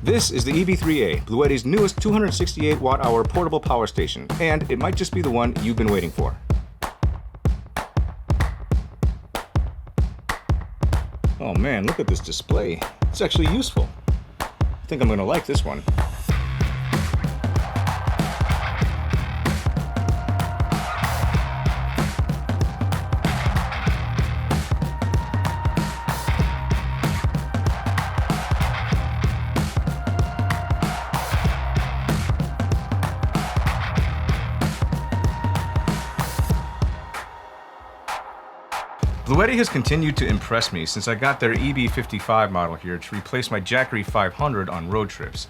This is the EB3A, Bluetti's newest 268 watt-hour portable power station, and it might just be the one you've been waiting for. Oh man, look at this display. It's actually useful. I think I'm going to like this one. Bluetti has continued to impress me since I got their EB55 model here to replace my Jackery 500 on road trips.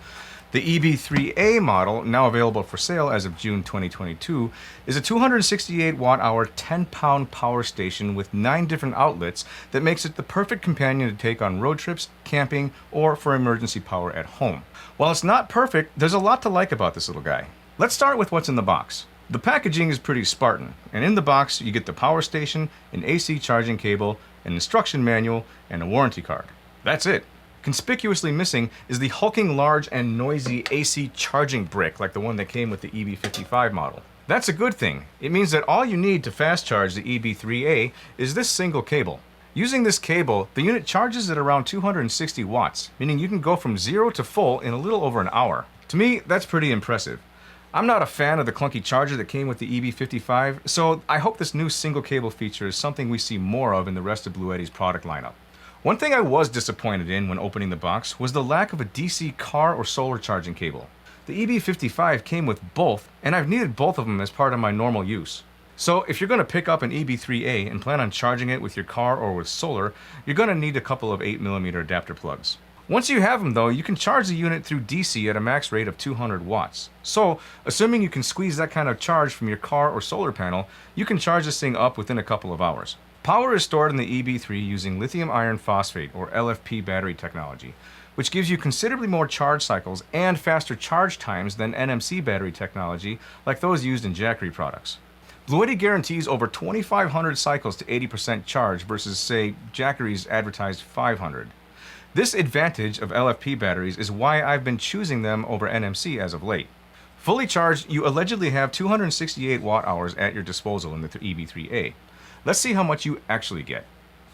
The EB3A model, now available for sale as of June 2022, is a 268 watt-hour, 10-pound power station with 9 different outlets that makes it the perfect companion to take on road trips, camping, or for emergency power at home. While it's not perfect, there's a lot to like about this little guy. Let's start with what's in the box. The packaging is pretty Spartan, and in the box you get the power station, an AC charging cable, an instruction manual, and a warranty card. That's it. Conspicuously missing is the hulking large and noisy AC charging brick like the one that came with the EB55 model. That's a good thing. It means that all you need to fast charge the EB3A is this single cable. Using this cable, the unit charges at around 260 watts, meaning you can go from 0 to full in a little over an hour. To me, that's pretty impressive. I'm not a fan of the clunky charger that came with the EB55, so I hope this new single cable feature is something we see more of in the rest of Bluetti's product lineup. One thing I was disappointed in when opening the box was the lack of a DC car or solar charging cable. The EB55 came with both, and I've needed both of them as part of my normal use. So if you're going to pick up an EB3A and plan on charging it with your car or with solar, you're going to need a couple of 8mm adapter plugs. Once you have them though, you can charge the unit through DC at a max rate of 200 watts. So, assuming you can squeeze that kind of charge from your car or solar panel, you can charge this thing up within a couple of hours. Power is stored in the EB3 using lithium iron phosphate or LFP battery technology, which gives you considerably more charge cycles and faster charge times than NMC battery technology like those used in Jackery products. Bluetti guarantees over 2,500 cycles to 80% charge versus, say, Jackery's advertised 500. This advantage of LFP batteries is why I've been choosing them over NMC as of late. Fully charged, you allegedly have 268 watt-hours at your disposal in the EB3A. Let's see how much you actually get.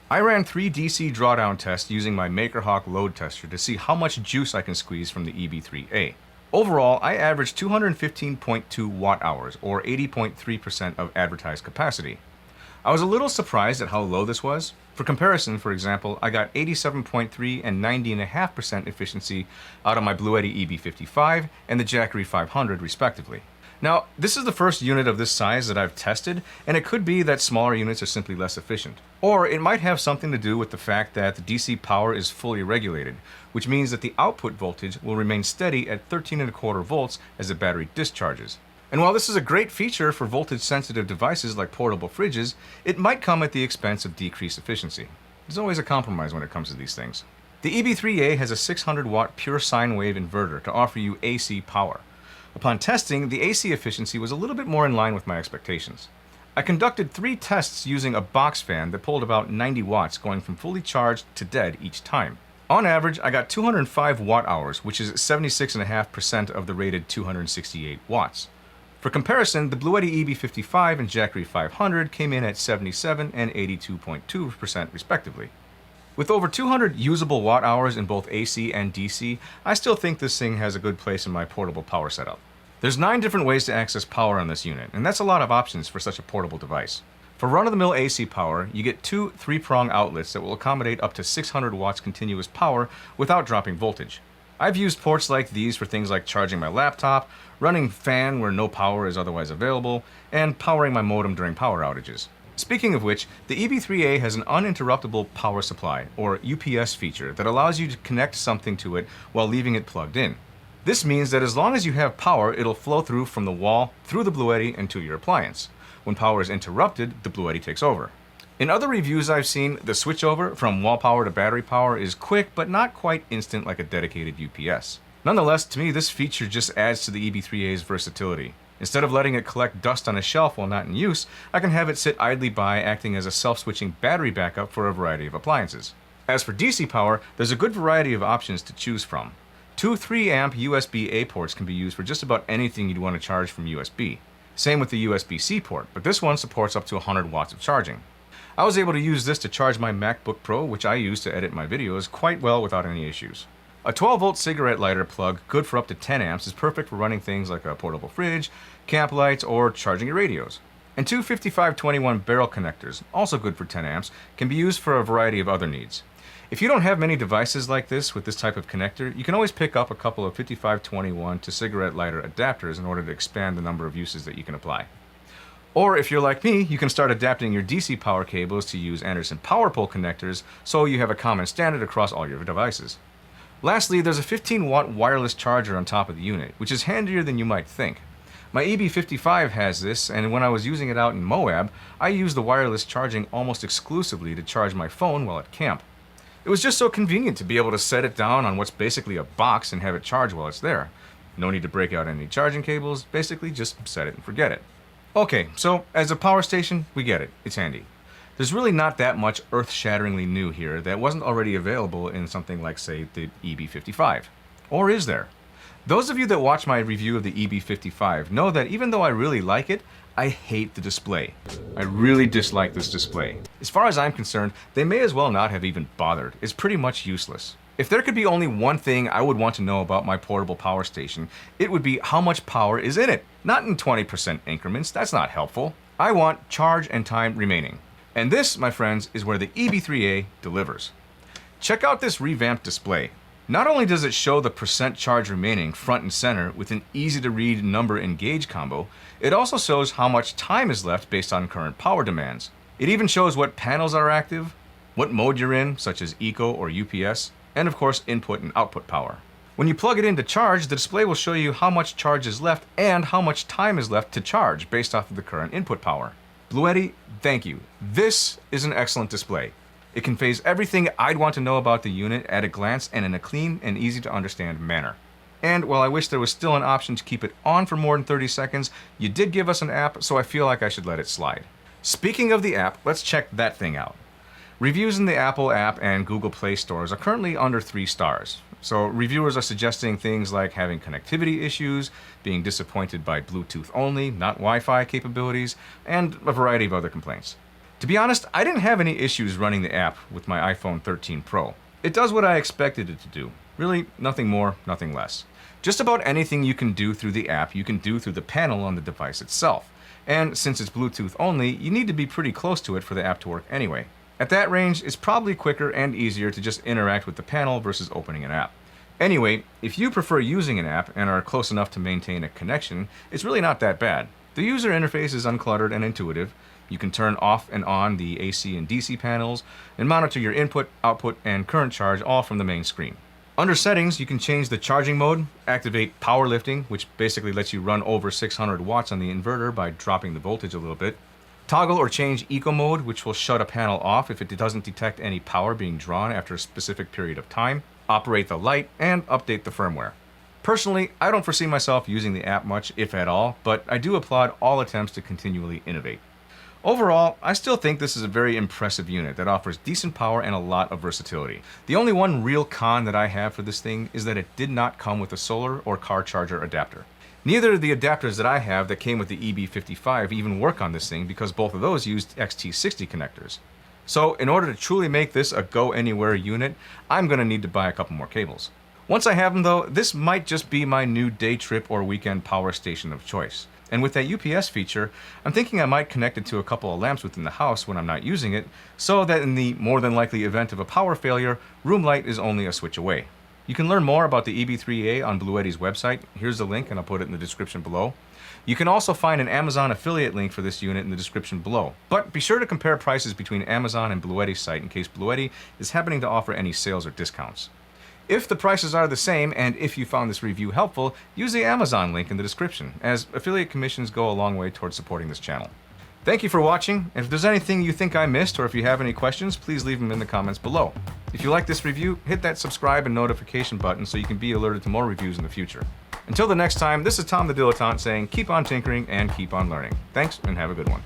I ran 3 DC drawdown tests using my MakerHawk load tester to see how much juice I can squeeze from the EB3A. Overall, I averaged 215.2 watt-hours, or 80.3% of advertised capacity. I was a little surprised at how low this was. For comparison, for example, I got 87.3 and 90.5% efficiency out of my Bluetti EB55 and the Jackery 500 respectively. Now, this is the first unit of this size that I've tested, and it could be that smaller units are simply less efficient. Or it might have something to do with the fact that the DC power is fully regulated, which means that the output voltage will remain steady at 13.25 volts as the battery discharges. And while this is a great feature for voltage-sensitive devices like portable fridges, it might come at the expense of decreased efficiency. There's always a compromise when it comes to these things. The EB3A has a 600-watt pure sine wave inverter to offer you AC power. Upon testing, the AC efficiency was a little bit more in line with my expectations. I conducted 3 tests using a box fan that pulled about 90 watts, going from fully charged to dead each time. On average, I got 205 watt-hours, which is 76.5% of the rated 268 watts. For comparison, the Bluetti EB55 and Jackery 500 came in at 77 and 82.2% respectively. With over 200 usable watt-hours in both AC and DC, I still think this thing has a good place in my portable power setup. There's 9 different ways to access power on this unit, and that's a lot of options for such a portable device. For run-of-the-mill AC power, you get 2 3-prong outlets that will accommodate up to 600 watts continuous power without dropping voltage. I've used ports like these for things like charging my laptop, running fan where no power is otherwise available, and powering my modem during power outages. Speaking of which, the EB3A has an uninterruptible power supply, or UPS feature, that allows you to connect something to it while leaving it plugged in. This means that as long as you have power, it'll flow through from the wall, through the Bluetti, and to your appliance. When power is interrupted, the Bluetti takes over. In other reviews I've seen, the switchover from wall power to battery power is quick, but not quite instant like a dedicated UPS. Nonetheless, to me, this feature just adds to the EB3A's versatility. Instead of letting it collect dust on a shelf while not in use, I can have it sit idly by, acting as a self-switching battery backup for a variety of appliances. As for DC power, there's a good variety of options to choose from. Two 3-amp USB-A ports can be used for just about anything you'd want to charge from USB. Same with the USB-C port, but this one supports up to 100 watts of charging. I was able to use this to charge my MacBook Pro, which I use to edit my videos, quite well without any issues. A 12-volt cigarette lighter plug, good for up to 10 amps, is perfect for running things like a portable fridge, camp lights, or charging your radios. And two 5521 barrel connectors, also good for 10 amps, can be used for a variety of other needs. If you don't have many devices like this with this type of connector, you can always pick up a couple of 5521 to cigarette lighter adapters in order to expand the number of uses that you can apply. Or if you're like me, you can start adapting your DC power cables to use Anderson power pole connectors so you have a common standard across all your devices. Lastly, there's a 15-watt wireless charger on top of the unit, which is handier than you might think. My EB55 has this, and when I was using it out in Moab, I used the wireless charging almost exclusively to charge my phone while at camp. It was just so convenient to be able to set it down on what's basically a box and have it charge while it's there. No need to break out any charging cables, basically just set it and forget it. Okay, so as a power station, we get it, it's handy. There's really not that much earth-shatteringly new here that wasn't already available in something like, say, the EB55. Or is there? Those of you that watch my review of the EB55 know that even though I really like it, I hate the display. I really dislike this display. As far as I'm concerned, they may as well not have even bothered. It's pretty much useless. If there could be only one thing I would want to know about my portable power station, it would be how much power is in it. Not in 20% increments, that's not helpful. I want charge and time remaining. And this, my friends, is where the EB3A delivers. Check out this revamped display. Not only does it show the percent charge remaining front and center with an easy to read number and gauge combo, it also shows how much time is left based on current power demands. It even shows what panels are active, what mode you're in, such as Eco or UPS, and of course input and output power. When you plug it in to charge, the display will show you how much charge is left and how much time is left to charge based off of the current input power. Bluetti, thank you. This is an excellent display. It conveys everything I'd want to know about the unit at a glance and in a clean and easy to understand manner. And while I wish there was still an option to keep it on for more than 30 seconds, you did give us an app, so I feel like I should let it slide. Speaking of the app, let's check that thing out. Reviews in the Apple app and Google Play stores are currently under 3 stars. So reviewers are suggesting things like having connectivity issues, being disappointed by Bluetooth only, not Wi-Fi capabilities, and a variety of other complaints. To be honest, I didn't have any issues running the app with my iPhone 13 Pro. It does what I expected it to do. Really, nothing more, nothing less. Just about anything you can do through the app, you can do through the panel on the device itself. And since it's Bluetooth only, you need to be pretty close to it for the app to work anyway. At that range, it's probably quicker and easier to just interact with the panel versus opening an app. Anyway, if you prefer using an app and are close enough to maintain a connection, it's really not that bad. The user interface is uncluttered and intuitive. You can turn off and on the AC and DC panels and monitor your input, output, and current charge all from the main screen. Under settings, you can change the charging mode, activate power lifting, which basically lets you run over 600 watts on the inverter by dropping the voltage a little bit. Toggle or change eco mode, which will shut a panel off if it doesn't detect any power being drawn after a specific period of time. Operate the light, and update the firmware. Personally, I don't foresee myself using the app much, if at all, but I do applaud all attempts to continually innovate. Overall, I still think this is a very impressive unit that offers decent power and a lot of versatility. The only one real con that I have for this thing is that it did not come with a solar or car charger adapter. Neither of the adapters that I have that came with the EB55 even work on this thing because both of those used XT60 connectors. So in order to truly make this a go-anywhere unit, I'm going to need to buy a couple more cables. Once I have them though, this might just be my new day trip or weekend power station of choice. And with that UPS feature, I'm thinking I might connect it to a couple of lamps within the house when I'm not using it, so that in the more than likely event of a power failure, room light is only a switch away. You can learn more about the EB3A on Bluetti's website. Here's the link and I'll put it in the description below. You can also find an Amazon affiliate link for this unit in the description below. But be sure to compare prices between Amazon and Bluetti's site in case Bluetti is happening to offer any sales or discounts. If the prices are the same, and if you found this review helpful, use the Amazon link in the description, as affiliate commissions go a long way towards supporting this channel. Thank you for watching, and if there's anything you think I missed, or if you have any questions, please leave them in the comments below. If you like this review, hit that subscribe and notification button so you can be alerted to more reviews in the future. Until the next time, this is Tom the Dilettante saying keep on tinkering and keep on learning. Thanks, and have a good one.